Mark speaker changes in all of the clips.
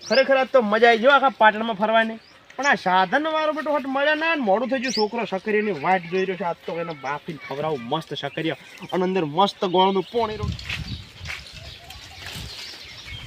Speaker 1: ખરેખર આજ તો મજા આવી ગયો આખા પાટણમાં ફરવાની. પણ આ સાધન વાળો બેટો હટ મળ્યા ના, મોડું થઈ ગયું. છોકરો સકરિયાની વાટ જોઈ રહ્યો છે. આજ તો એને બાફીને ખવડાવું મસ્ત સકરિયા અને અંદર મસ્ત ગોળનું પોણી રહ્યું.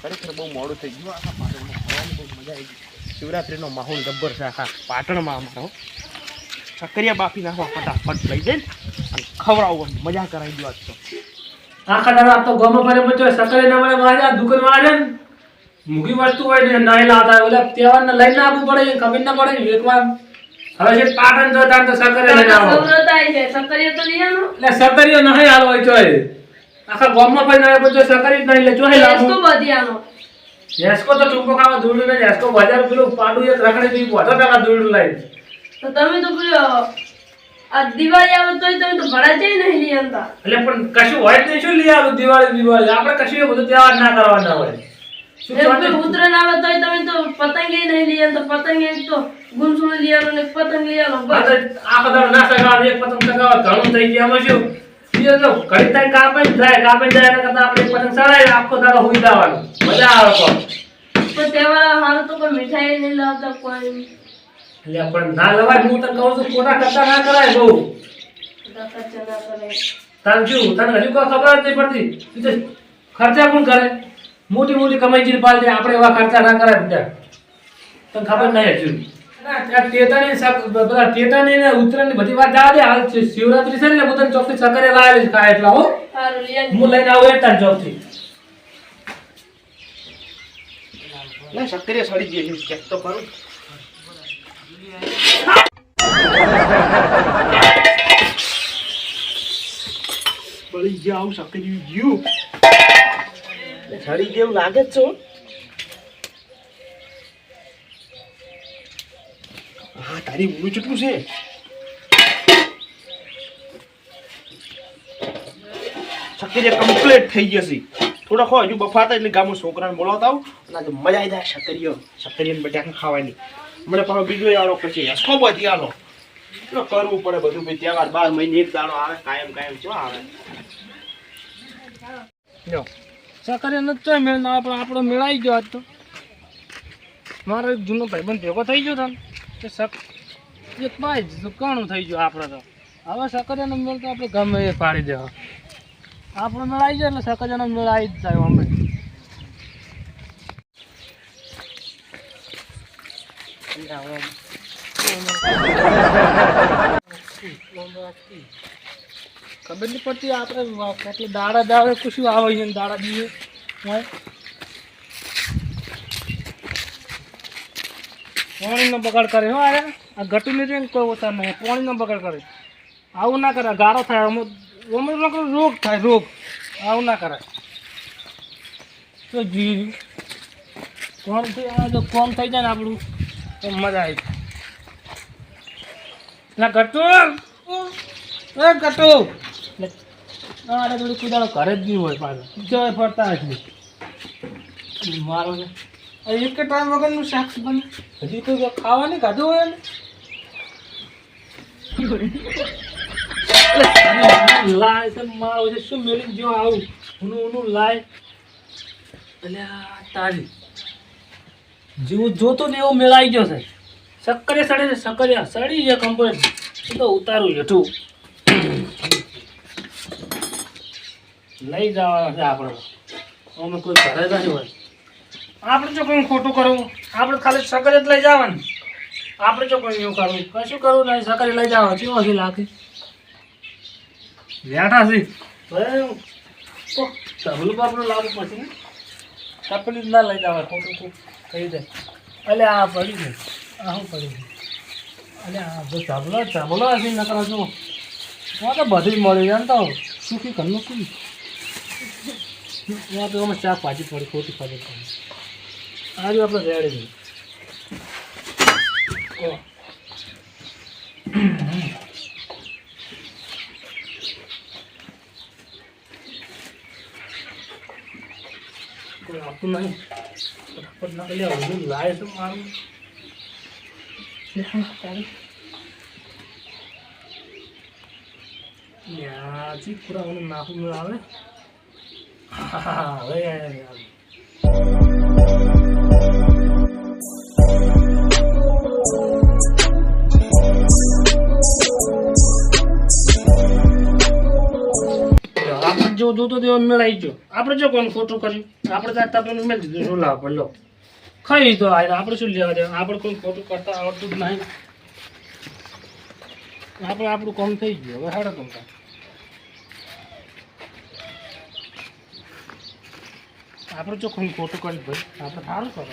Speaker 1: ખરેખર બહુ મોડું થઈ ગયું. આખા પાટણમાં ફરવાની બહુ મજા આવી ગઈ. શિવરાત્રીનો માહોલ જબ્બર છે આખા પાટણમાં અમારો. સકરિયા બાફી નાખવા ફટાફટ લઈ જઈને અને ખવડાવું, મજા કરાવી દો આજ તો.
Speaker 2: આખા દાડા તો ગમો પડે બચ્ચો સકરે ના મળે મારા દુકાન વાળા ને મૂકી વસ્તુ હોય ને નહીં લાવતા ઓલા તહેવાર ને લઈને આવવું પડે ખબર ના પડે એકવાર હવે છે પાટણ જો તાર તો સકરે લઈને આવો
Speaker 3: સવરતાય છે સકરિયો તો નહીં આનો
Speaker 2: એટલે સકરિયો નહીં આલો હોય ચોય આખા ગામમાં પણ ના બચ્ચો સકરી જ નહીં લે ચોય લાવો
Speaker 3: એસકો બધી આનો
Speaker 2: એસકો તો ચૂકો ખાવા દૂરનું ને એસકો બજાર પેલું પાડું એક રખડે થી બોધો પેલા દૂરનું લઈ
Speaker 3: તો તમે તો પેલો આ દિવાળી આવે તોય તમે તો ભડા જઈ નહીં લઈ આવતા
Speaker 2: એટલે પણ કશું હોય જ નહીં શું લઈ આવું દિવાળી આપણે કશું એ બધું તહેવાર ના કરવાના હોય
Speaker 3: ઉત્તરાયણ આવે તોય તમે તો પતંગ નહીં લઈ આવતા પતંગ તો ગુંસુણ લઈ આવો ને પતંગ લઈ આવો
Speaker 2: આખો દાડો ના સગાવ એક પતંગ સગાવ ઘણું થઈ ગયા એમાં શું બીજો તો ઘડી થાય કાપે જાય એના કરતા આપણે પતંગ સડાય આખો દાડો હુઈ જવાનું મજા આવે તો
Speaker 3: તહેવાર હાલ તો કોઈ મીઠાઈ નહીં લાવતા કોઈ
Speaker 2: એટલે પણ ના લવાય હું તને કહું છું ખોટા ખર્ચા ના કરાય બહુ
Speaker 3: ખર્ચા ના કરે
Speaker 2: તને હજુ કોઈ ખબર જ નહીં પડતી ખર્ચા કોણ કરે મોટી મોટી કમાઈ ચીજ પાલ દે આપણે એવા ખર્ચા ના કરાય બધા તને ખબર નહીં હજુ બધા ટેટાની ને ઉત્તરાયણની બધી વાત જવા દે હાલ શિવરાત્રી છે ને હું તને ચોકથી સકરે લાવેલી ખાય એટલા હો હું લઈને આવું એટલા ચોકથી
Speaker 1: સકરિયા સડી ગઈ ચેક તો કરું. બળી જાવ સકરિયું ગયું સડી જેવું લાગે જ છો. હા તારી ઊંડું કેટલું છે. સકરિયા કમ્પ્લીટ થઈ જશે. થોડા ખો હજુ બફાતા એટલે ગામમાં છોકરાને બોલાવતા આવું અને આજે મજા આવી જાય સકરિયાને બટાકા ખાવાની. મને પાછો બીજો આલો પછી હેસકો બધી આલો કરવું પડે બધું ભાઈ તહેવાર 12 મહિને એક દાડો આવે કાયમ શું આવે.
Speaker 2: જો સકરે નતો મેળ ના આપણો મેળાઈ ગયો આજ તો મારો એક જૂનો ભાઈબંધ ભેગો થઈ ગયો તને કે એક ભાઈ ઘણું થઈ ગયું આપણે તો હવે સકરિયાનો મેળ તો આપણે ગમે એ પાડી દેવા આપણો મેળ આવી જાય એટલે સકરિયાનો મેળ આવી જ જાય અમે ખબર નહીં પડતી આપણે કેટલી દાડા દાડે કશું આવે છે દાડા દીએ પાણીનો બગાડ કરે હો અરે આ ઘટું નહીં કોઈ ઓછા નહીં પાણીનો બગાડ કરે આવું ના કરે ગારો થાય અમુક રોગ થાય રોગ આવું ના કરે તો જી કોણ થઈ જો કોમ થઈ જાય ને આપણું તો મજા આવી ના ઘટું એ ઘટું અરે થોડી કુદાડો ઘરે જ નહીં હોય પાછો જવાય ફરતા જ નહીં મારો ને એક ટાઈમ વગરનું શાક બને હજી કોઈ ખાવાની ખાધું હોય ને લાય તો મારો છે શું મેળવી જો આવું ઊનું લાય એટલે તારી જેવું જોતો ને એવો મેળાઈ ગયો છે સક્કરિયા સડે છે સક્કરિયા સડી છે કમ્પ્લેટ એ તો ઉતારું હેઠું લઈ જવાના છે આપણે અમે કોઈ ઘરે નહીં હોય આપણે જો કોઈ ખોટું કરવું આપણે ખાલી સકરિયા જ લઈ જવાનું આપણે જો કોઈ એવું કરવું કશું કરવું નહીં સકરિયા લઈ જવાનું કેવો છે લાગે બેઠા છે ઢબલું બાપલું લાવવું પડશે ને તપલી જ ના લઈ જવા ખોટું ખૂબ થઈ જાય એટલે આ પડી છે આ શું પડી છે એટલે આ જો ઢબલો હશે નકર જો તો બધી મળી જાય ને તો સુખી ઘરનું શું તો અમે ચા પાછી પડી ખોટી ખબર પડી આજે આપણે રેડી કોઈ આપતું નહીં ફટાફટ ના લે હું લાય તો મારું યાજી પૂરા મને નાખું આવે હા હવે જોતો તેવો મેળ આવી ગયો. આપણે જો કોણ ખોટું કર્યું, આપણે તો આ તપેલું મેળ દીધું, શું લાવ પડે લો. ખાઈ તો આય આપણે શું લેવા દેવા, આપણે કોઈ ખોટું કરતા આવડતું જ નહીં. આપણે આપણું કામ થઈ ગયું, હવે હાડો કામ. આપણે જો કોઈ ખોટું કર્યું ભાઈ, આપણે સારું કરો.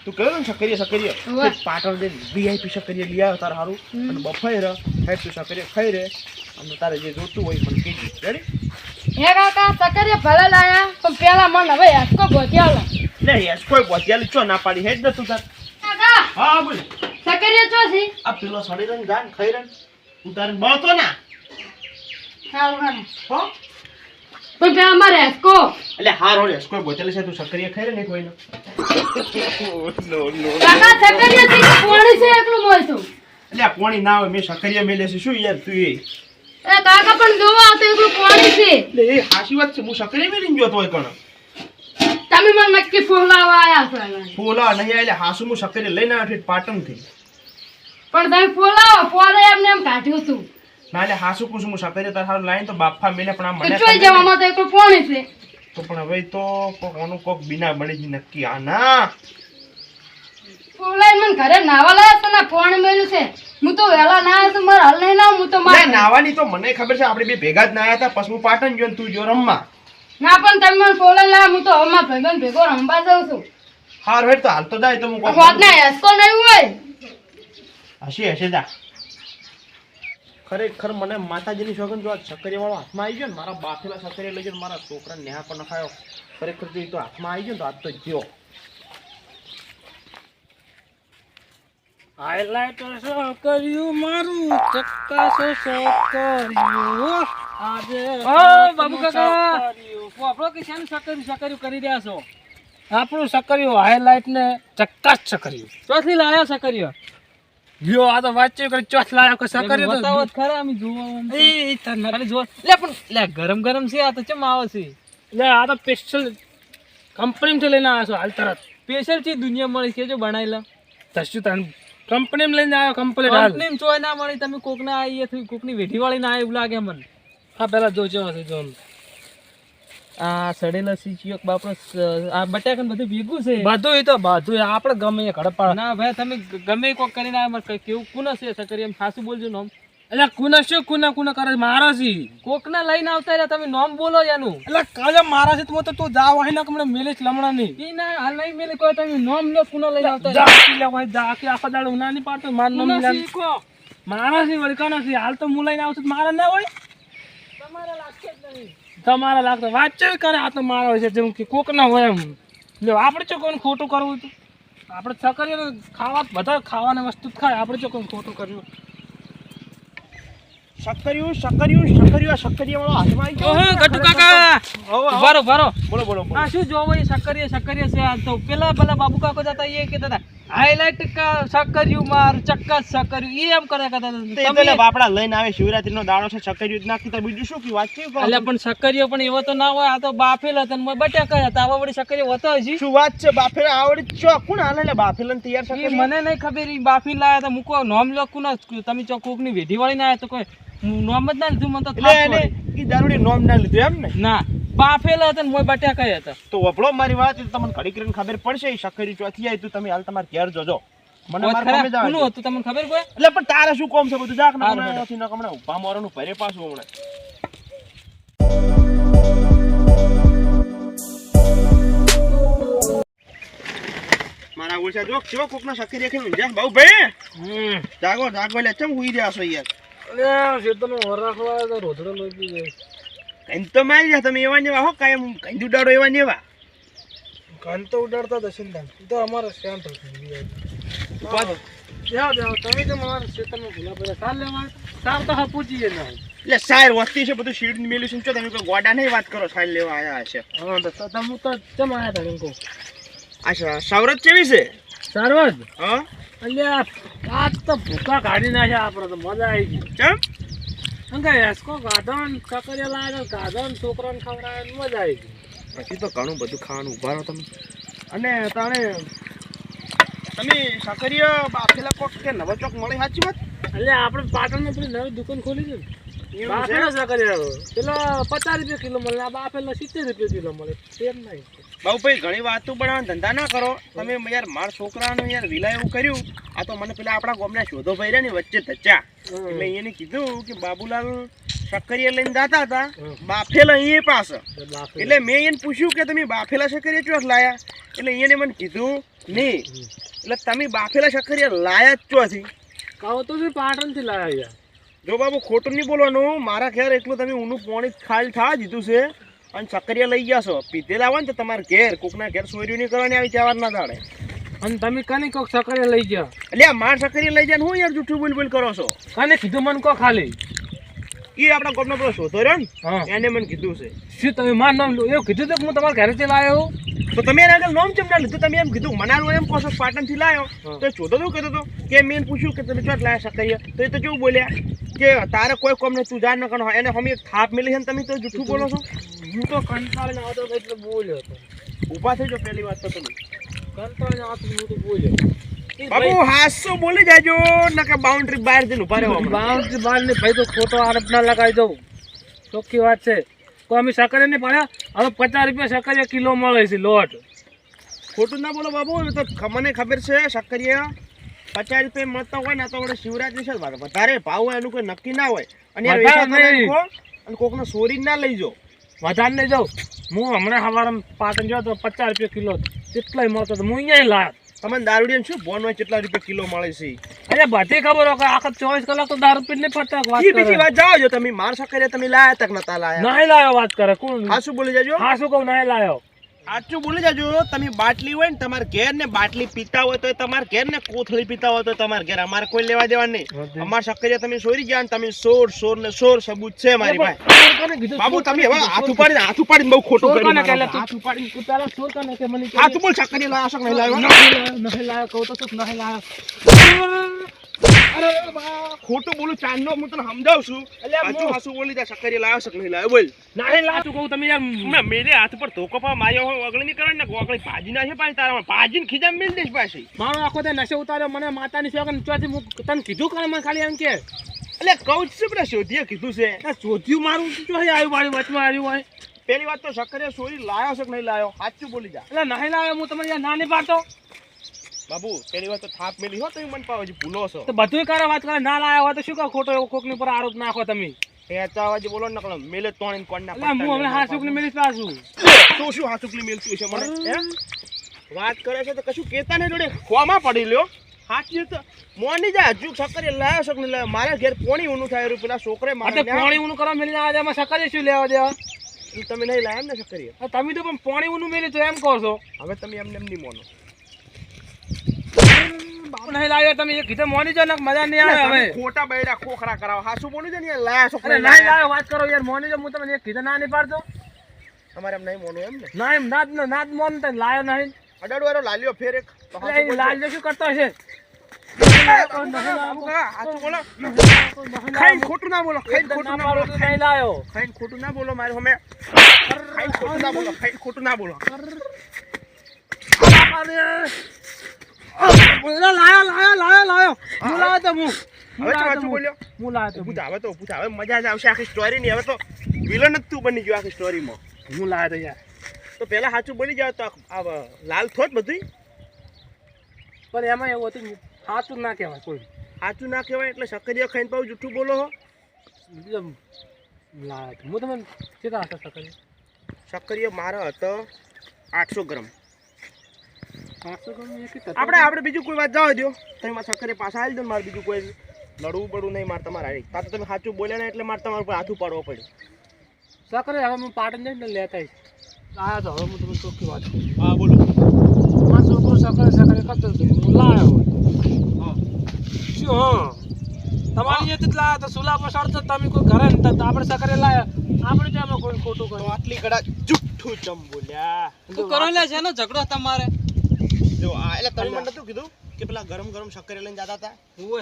Speaker 1: તું કહ્યું ને સકરિયા પાટણ દે VIP સકરિયા લઈ આવ્યો તારે સારું અને બફાઈ રહ હેડ તું સકરિયા ખાઈ રે અને તારે જે જોતું હોય પણ કહેજે. રેડી?
Speaker 3: હે કાકા સકરિયા ભલે લાયા પણ પેલા મન હવે હેસકો ભોત્યાલો.
Speaker 1: લે યસ કોઈ બોતિયાલી ચો ના પાડી હેડ ને તું તાર.
Speaker 3: કાકા
Speaker 1: હા બોલ.
Speaker 3: સકરિયા ચો છે?
Speaker 1: આ પેલો સડી રન જાન ખાઈ રન ઉતારે બળતો ના.
Speaker 3: હારું હારું.
Speaker 1: હો
Speaker 3: પણ પેલા મારે હેસકો.
Speaker 1: એટલે હારો રે કોઈ બોતિયાલી છે તું સકરિયા ખાઈ રે ને કોઈનો. નો નો
Speaker 3: કાકા સકરિયા થી કોણી છે એકલું મોય છું.
Speaker 1: એટલે આ કોણી ના હોય મેં સકરિયા મેલે છે શું યાર તું એ.
Speaker 3: એ કાકા પણ જોવા આ તો એકલું કોણી છે.
Speaker 1: એટલે એ હાસી વાત છે હું સકરિયા મેલીને ગયો તોય કણ.
Speaker 3: તમે મને નક્કી ફોલાવા આયા છો એલા.
Speaker 1: ફોલા નહીં એટલે હાસુ હું સકરિયા લઈને આવ્યો પાટણથી.
Speaker 3: પણ તમે ફોલાવો ફોલે એમને એમ કાઢ્યું હતું.
Speaker 1: ના એટલે હાસુ પૂછું હું સકરિયા તાર હારું લાઈને તો બાફા મેલે પણ આ
Speaker 3: તો
Speaker 1: મને
Speaker 3: ચોઈ જવામાં તો એકલું કોણી છે.
Speaker 1: તો પણ હવે તો કોક આનું કોક બિના બની જ નક્કી આ ના.
Speaker 3: ફોલાઈ મને ઘરે નાવા લાયા તો ના કોણ મેલ્યું છે. હું તો વેલા ના આવ્યો તો મારે હાલ નહીં ના હું તો
Speaker 1: ના
Speaker 3: માર
Speaker 1: નાવાની તો મને ખબર છે આપણે બે ભેગા જ ના આવ્યા હતા પછી હું પાટણ ગયો ને તું જો રમવા.
Speaker 3: ના પણ તમે મને ફોલાઈ લાયા હું તો અમાર ભાઈબંધ ભેગો રમવા જાઉં છું.
Speaker 1: હાર હેડ તો હાલ તો જાય તો હું કોક
Speaker 3: હોત ના હેસકો નહીં હોય.
Speaker 1: હશે જા. ખરેખર મને માતાજીની સોગંદ જો આ સકરિયા વાળો હાથમાં આવી ગયો ને મારા બાફેલા સકરિયા લઈ ગયો મારા છોકરાને નેહા પર નખાયો. ખરેખર જો એ તો હાથમાં આવી ગયો ને તો હાથ તો ગયો.
Speaker 2: હાઈલાઇટ કર્યું મારું ચક્કાસો કર્યું આજે. ઓ બાબુ કાકા આપણો કે શાનું સકર્યું કરી રહ્યા છો? આપણું સકર્યું હાઈલાઇટ ને ચક્કાસ સકર્યું. ચોથી લાયા સકર્યો લ્યો આ તો વાંચ્યું કરી ચોથ લાયા કે સકર્યું તો બતાવો ખરા અમે જોવા એ તને ખાલી જોવા લે પણ લે ગરમ ગરમ છે આ તો ચમ આવે છે લે આ તો સ્પેશિયલ કંપનીમાંથી લઈને આવ્યા છો હાલ તરત. સ્પેશિયલ ચીજ દુનિયા મળી છે જો બનાવેલા તશું તને કંપનીમાં લઈને આવ્યો કમ્પ્લીટ હાલ. કંપનીમાં ચોય ના મળી તમે કોકના આવી કોકની વેઠી વાળી ના એવું લાગે મને. હા પેલા જોજો હશે જો આ સડેલા સીચીયો બાપરો આ બટાકન બધું ભેગું છે બધું. એ તો બધું આપણે ગમે એ ઘડપાળ ના ભાઈ તમે ગમે કોક કરીને આ કેવું કુના છે સકરી એમ ખાસું બોલજો નોમ. એટલે કુના શું કુના કરે મારા છે કોકના લઈને આવતા રહ્યા તમે નોમ બોલો એનું. એટલે કાલે મારા છે તો તું જાવ હોય ને હમણાં મેલેશ લમણા નહીં ઈ ના હાલ નહીં મેલે કોઈ તમે નોમ લો કુના લઈને આવતા રહ્યા જા કે આખા દાડો ઉના નહીં પાડતો માર નોમ શીખો મારા છે વળકાના છે હાલ તો હું લઈને આવતો મારા ના હોય તમારા લાગશે જ નહીં. તમારા લાગતો વાંચો કરે આ તો મારા હોય છે જેમ કે કોક ના હોય એમ. લે આપણે ચો કોઈને ખોટું કરવું હતું આપણે સકરીએ ખાવા બધા ખાવાના વસ્તુ જ ખાય આપણે ચો કોઈને ખોટું કર્યું. સકરિયા વાળો હાથમાં આવી ગયો. ઓહો ગટુ કાકા ઉભારો બોલો આ શું જોવો એ સકરિયા છે આ તો પેલા બાબુ કાકો જતા એ કહેતા હતા હાઈલાઇટ કા સકરિયું માર ચક્કસ સકરિયું એ એમ કરે કરતા
Speaker 1: તે પેલા બાપડા લઈને આવે શિવરાત્રીનો દાડો છે સકરિયું જ નાખી તો બીજું શું કી વાત છે.
Speaker 2: એટલે પણ સકરિયો પણ એવો તો ના હોય આ તો બાફેલા હતા ને બટાકા હતા આવા વળી સકરિયો હતો હજી
Speaker 1: શું વાત છે બાફેલા આવડી ચો કોણ હાલે લે બાફેલા તૈયાર સકરિયા
Speaker 2: મને નહીં ખબર ઈ બાફી લાયા તો મૂકો નોમ લખું ના તમે ચો કોકની વેઢી વાળી ના આયા તો કોઈ નોમ જ ના લીધું મને તો
Speaker 1: એટલે ઈ દારૂડી નોમ ના લીધું એમ ને.
Speaker 2: ના બાફેલા હતા ને મોય બટાકા હતા.
Speaker 1: તો વપડો મારી વાત તમને ઘડી કરીને ખબર પડશે ઈ સકરી ચોથી આવી તું તમે હાલ તમાર ઘેર જોજો મને માર કોમે જાવ
Speaker 2: કોનું હતું તમને ખબર કોઈ?
Speaker 1: એટલે પણ તારે શું કોમ છે બધું જાક ના નથી ના કમણે ઉભા મોરનું ભરે પાછું હમણે. મારા ઓછા જો કેવો કોકના સકરી ખેલું જા બાઉ ભાઈ જાગો લે ચમ હુઈ રહ્યા છો યાર.
Speaker 2: અરે શેતનો વરાખવા તો રોધડો લોપી ગયો.
Speaker 1: કંઈ તો મારી જા તમે એવા નેવા હો કાયમ કંઈ ઉડાડો એવા નેવા.
Speaker 2: કાન તો ઉડાડતા દશનદાન તો અમારો શાંત
Speaker 1: ઉપાડો
Speaker 2: જાઓ તમે તો મારા શેતનો ભૂલા પડ્યા કાલ લેવા તાર તો હા પૂછીએ ના
Speaker 1: એટલે સાર વસ્તી છે બધું શીડ મેલ્યું છે તમે કોઈ ગોડા નહીં વાત કરો સાર લેવા આયા હશે.
Speaker 2: હા તો તમે તો ચમ આયા તા એમ કહો.
Speaker 1: અચ્છા સવરત કેવી છે
Speaker 2: સારવાજ
Speaker 1: હા
Speaker 2: અલ્યા આજ તો ભૂકા કાઢી નાખ્યા આપણે તો મજા આવી ગઈ.
Speaker 1: કેમ
Speaker 2: અંકે એસકો ગાધન કકરિયા લાગે ગાધન છોકરાને ખવડાવે મજા આવી ગઈ.
Speaker 1: પછી તો ઘણું બધું ખાવાનું ઉભા રહો તમે. અને તાણે તમે સકરિયા બાફેલા કોક કે નવા ચોક મળી સાચી વાત.
Speaker 2: એટલે આપણે પાટણમાં પેલી નવી દુકાન ખોલી છે બાફેલો સકરિયો પેલા 50 રૂપિયા કિલો મળે, આ બાફેલો 70 રૂપિયા કિલો મળે. એમ નહીં
Speaker 1: બાબુભાઈ ઘણી વાતો બનાવવાનો ધંધા ના કરો તમે. યાર મારા છોકરાનું યાર વિલા એવું કર્યું. આ તો મને પેલા આપણા ગામના શોધો ભાઈ રહ્યા ને વચ્ચે ધચ્ચા, એટલે એને કીધું કે બાબુલાલ શક્કરિયા લઈને જતા હતા બાફેલા અહીંયા પાસે. એટલે મેં એને પૂછ્યું કે તમે બાફેલા શક્કરિયા ચોક લાયા? એટલે એને મને કીધું નહીં. એટલે તમે બાફેલા શક્કરિયા લાયા જ ચોથી?
Speaker 2: કહો તો શું પાટણથી લાયા યાર.
Speaker 1: જો બાબુ ખોટું નહીં બોલવાનું. મારા ખ્યાલ એટલું તમે ઊનું પાણી ખાલી થવા દીધું છે અને શક્કરિયા લઈ ગયા છો. પીધેલા હોય ને તો તમારે ઘેર કોકના ઘેર સોર્યું નહીં કરવાની આવી ચાવાર ના દાડે.
Speaker 2: અને તમે કને કોક સકરિયા લઈ ગયા?
Speaker 1: એટલે આ માર શક્કરિયા લઈ જાય હું યાર જૂઠું બોલ કરો છો?
Speaker 2: કને કીધું મને કો ખાલી?
Speaker 1: એ આપણા ગામનો પેલો શોધો રહ્યો ને એને મને કીધું છે.
Speaker 2: શું તમે મારું નામ એવું કીધું તો હું તમારા ઘરેથી લાવ્યો?
Speaker 1: તો તમે એના આગળ નામ ચમડા લીધું? તમે એમ કીધું મનારો એમ કહો છો પાટણથી લાવ્યો? તો શોધો શું કહેતો હતો કે મેં પૂછ્યું કે તમે ચોટ લાયા શક્કરિયા? તો એ તો કેવું બોલ્યા કે તારે કોઈ કોમ નહીં, તું જાણ ન કરો. એને હમ એક થાપ મેલી છે ને તમે તો જૂઠું બોલો છો.
Speaker 2: હું તો કંટાળીને આવતો એટલે બોલ્યો હતો.
Speaker 1: ઊભા થઈ જાઓ પહેલી વાત તો તમે.
Speaker 2: કંટાળીને આવતો હું તો બોલ્યો.
Speaker 1: બાબુ હાસો બોલી જાજો નકે બાઉન્ડરી બહાર જઈને ઉભા રહો.
Speaker 2: બાઉન્ડરી બહાર ને ભાઈ તો ખોટો આરોપ ના લગાવી દઉં. ચોખ્ખી વાત છે. તો અમે સકરિયા નહીં પડ્યા, હવે 50 રૂપિયા સકરિયા કિલો મળે છે લોટ.
Speaker 1: ખોટું ના બોલો બાબુ. એ તો મને ખબર છે શક્કરિયા 50 રૂપિયા મળતા હોય ને તો આપણે શિવરાત્રી છે વધારે ભાવ હોય એનું કોઈ નક્કી ના હોય. અને કોકને સોરી ના લઈ જાઓ.
Speaker 2: વધારે નહીં જાઉં. હું હમણાં સવારે પાટણ ગયો તો 50 રૂપિયા કિલો કેટલાય મળતો હતો. હું અહીંયા લાવ્યો.
Speaker 1: તમને દારૂડિયા શું બોન હોય કેટલા રૂપિયા કિલો મળે છે?
Speaker 2: અરે બધી ખબર હોય કે આખા 24 કલાક તો દારૂ પીને ફરતા વાત
Speaker 1: એ બીજી વાત જાઓ જો તમે માર શક્કરિયા તમે લાયા તક નતા લાયા?
Speaker 2: નહીં લાવ્યો વાત કરે કોણ?
Speaker 1: હાસું બોલી જાજો.
Speaker 2: હાસું કહું નહીં લાવ્યો.
Speaker 1: સાચું બોલી જાજો. તમે બાટલી હોય ને તમારે ઘેર ને બાટલી પીતા હોય તો તમારે ઘેર ને કોથળી પીતા હોય તો તમારે ઘેર. અમારે કોઈ લેવા દેવા નહીં. અમારા શક્કરિયા તમે સોરી ગયા ને તમે સોર ને સોર સબૂત છે મારી ભાઈ. બાબુ તમે હવે હાથ ઉપાડીને બહુ ખોટું કર્યું. હાથ ઉપાડીને
Speaker 2: તું પેલા સોર કને કે મને
Speaker 1: હાથ બોલ શક્કરિયા લાયા છો કે નહીં લાવ્યો?
Speaker 2: નહીં લાવ્યો કહું તો શું નહીં લાવ્યો?
Speaker 1: અરે ખોટું બોલું ચાંદનો હું તને સમજાવું છું. એટલે હાસું બોલી દે શક્કરિયા લાવ્યો છો કે નહીં લાવ્યો બોલ.
Speaker 2: નહીં લાવ્યો કહું તમે યાર
Speaker 1: મેરે હાથ પર ધોકો પા માર્યો હોય ઓગળી નહીં કરે ને ઓગળી ભાજી નાખે પાછી તારા ભાજીને ખીજા મેલ દઈશ પાછી.
Speaker 2: મારો આખો તે નશો ઉતાર્યો મને માતાની સોગન ચોથી હું તને કીધું કરે મને ખાલી એમ કે
Speaker 1: એટલે કહું છું પેલા શોધીએ કીધું છે.
Speaker 2: શોધ્યું મારું શું આવ્યું મારી વચમાં આવ્યું હોય.
Speaker 1: પેલી વાત તો શક્કરિયા સોરી લાવ્યો છે કે નહીં લાવ્યો સાચું બોલી જા.
Speaker 2: એટલે નહીં લાવ્યો હું તમને યાર ના નહીં પાડતો.
Speaker 1: બાબુ પેલી વાત તો થાપ મેલી હો તમે મને પાવ હજી ભૂલો છો.
Speaker 2: તો બધું કરે વાત કરે ના લાવ્યા હોય તો શું કહો ખોટો એવો કોકની પર આરોપ નાખો તમે.
Speaker 1: એ ચાવાજી બોલો ને કળમ મેલે તોણ કોણ ના.
Speaker 2: એટલે હું હમણાં હાસુકની મેલી પાછું.
Speaker 1: તો શું હાસુકલી મેલતું છે મને હે? વાત કરે છે તો કશું કહેતા નહીં જોડે ખોમાં પડી લ્યો. સાચી તો મોની જા હજુ શક્કરિયા લાવ્યો છે કે નહીં લાવ્યો? મારા ઘેર પોણી ઊનું થાય રૂ પેલા છોકરે મારે
Speaker 2: પોણી ઊનું કરવા મેલી ના એમાં સકરિયા શું લેવા દેવા?
Speaker 1: તમે નહીં લાયા એમ ને શક્કરિયા?
Speaker 2: તમે તો પણ પોણી ઊનું મેલી તો એમ કહો છો.
Speaker 1: હવે તમે એમને એમ નહીં મોનો.
Speaker 2: નહીં લાવ્યો તમે એ કીધું મોની જો ને મજા નહીં આવે. હવે
Speaker 1: ખોટા બૈરા ખોખરા કરાવો. હાસું બોલું છે ને યાર લાયા છો કે
Speaker 2: અરે
Speaker 1: નહીં
Speaker 2: નહીં
Speaker 1: લાયા?
Speaker 2: લાવ્યો વાત કરો યાર મોની જો હું તમને એક કીધું ના નહીં પાડતો.
Speaker 1: તમારે એમ નહીં મોનું એમ ને?
Speaker 2: ના એમ નાદ મોન તો લાયો નહીં.
Speaker 1: અડાડવાળો લાલ્યો ફેર એક તો હાચું બોલજો.
Speaker 2: લાલ જો શું કરતો હશે?
Speaker 1: હાચું બોલો. ખાઈને ખોટું ના બોલો. ખાઈને ખોટું ના બોલો.
Speaker 2: નહીં લાયો.
Speaker 1: ખાઈને ખોટું ના બોલો મારે હમે. ખાઈને ખોટું ના બોલો. ખાઈને ખોટું ના બોલો.
Speaker 2: લાયો હું લાયો તો હું
Speaker 1: હવે તો સાચું બોલ્યો.
Speaker 2: હું લાયો તો
Speaker 1: પૂછ હવે તો પૂછ હવે મજા જ આવશે આખી સ્ટોરી ની. હવે તો વિલન જ તું બની ગયો આખી સ્ટોરીમાં.
Speaker 2: હું લાયો તો યાર.
Speaker 1: તો પહેલા સાચું બોલી જાવ તો આ લાલ થોત બધું.
Speaker 2: પણ એમાં એવું હતું સાચું ના કહેવાય કોઈ.
Speaker 1: સાચું ના કહેવાય એટલે શક્કરિયા ખાઈને પાછું જૂઠું બોલો હો.
Speaker 2: લાયો હું તમને કેટલા હતા સકરિયા?
Speaker 1: શક્કરિયા મારો હતો 800 ગ્રામ.
Speaker 2: 500 ગ્રામ
Speaker 1: આપણે બીજું કોઈ વાત જવા દો. તમે મારા શક્કરિયા પાછા આવી દો ને મારે બીજું કોઈ લડવું પડવું નહીં મારે તમારે આવી. તા તો તમે સાચું બોલ્યા ને એટલે મારે તમારા ઉપર હાથ ઉપાડવો પડ્યો.
Speaker 2: સકરિયા હવે હું પાટણ જઈને લેતા આવીશ. લાયો તો હવે હું તમને ચોખ્ખી વાત કરું.
Speaker 1: હા બોલો.
Speaker 2: મારો છોકરો સકરિયા કરતો હતો હું લાયો.
Speaker 1: હા
Speaker 2: શું હા તમારી જે લાયા તો સુલા પર સડતો તમે કોઈ ઘરે ને તો આપણે સકરિયા લાયા. આપણે તો એમાં કોઈ ખોટું
Speaker 1: તો
Speaker 2: કર્યું.
Speaker 1: આટલી કડા જુઠ્ઠું ચમ બોલ્યા.
Speaker 4: તું કરો લે છે ને ઝઘડો તમારે.
Speaker 1: જો આ એટલે તમે મને નતું કીધું કે પેલા ગરમ શક્કરિયા લઈને જતા હતા?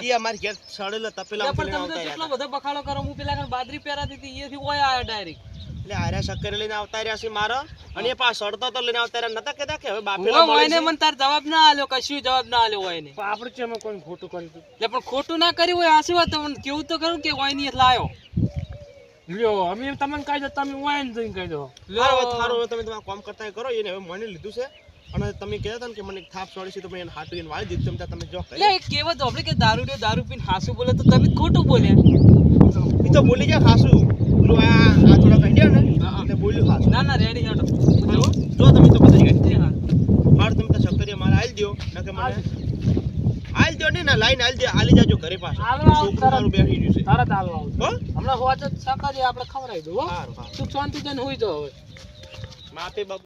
Speaker 1: એ અમારી ઘેર સડેલા તપેલા
Speaker 4: પણ તમે તો કેટલો બધો બખાડો કરો. હું પેલા ઘર બાદરી પહેરાતી હતી એથી ઓય આયા ડાયરેક્ટ.
Speaker 1: એટલે આર્યા શક્કરિયા લઈને આવતા રહ્યા છે મારા અને એ પાછો સડતો તો લઈને આવતા રહ્યા. નતા કહેતા કે હવે
Speaker 4: ઓય
Speaker 1: બાફેલા મળે
Speaker 4: ઓયને
Speaker 1: છે?
Speaker 4: મને તાર જવાબ ના આલ્યો, કશું જવાબ ના આલ્યો ઓયને.
Speaker 2: પણ આપણે છે એમાં કોઈ ખોટું કર્યું હતું.
Speaker 4: એટલે પણ ખોટું ના કર્યું હોય આશી વાત. તમને કેવું તો ખરું કે ઓય ની લાયો.
Speaker 2: લ્યો અમે તમને કહી દો, તમે વાઈન જઈને કહી દો.
Speaker 1: સારું હવે તમે તમારું કામ કરતા કરો. એને હવે માની લીધું છે અને તમે કહેતા હતા ને કે મને એક થાપ છોડી છે તો મેં એને હાટું એને વાળી દીધું. તમે જો
Speaker 4: લે એક કહેવત આપણે કે દારૂ પીને હાસુ બોલે તો તમે જ ખોટું બોલ્યા.
Speaker 1: એ તો બોલી ગયા ખાસું પેલું આ થોડા કહી દે ને એટલે બોલ્યું ખાસું.
Speaker 4: ના ના રેડી હેડો
Speaker 1: જો તમે તો બધા ગયા
Speaker 4: એ હા.
Speaker 1: મારે તમે તો શક્કરિયા મારે આલી દો નકે મને આલી દો ને ના લાઈન આલી જાજો ઘરે પાછા.
Speaker 2: હાલો, આવો,
Speaker 1: છોકરું તારું બેસી રહ્યું છે.
Speaker 2: તરત આવો આવો.
Speaker 1: હો
Speaker 2: હમણાં હોવાથી શાકાહારી આપણે ખવડાવી દો હો.
Speaker 1: સારું
Speaker 2: તું શાંતિ જઈને હોઈ જાઓ હવે.
Speaker 1: માપે બાપુ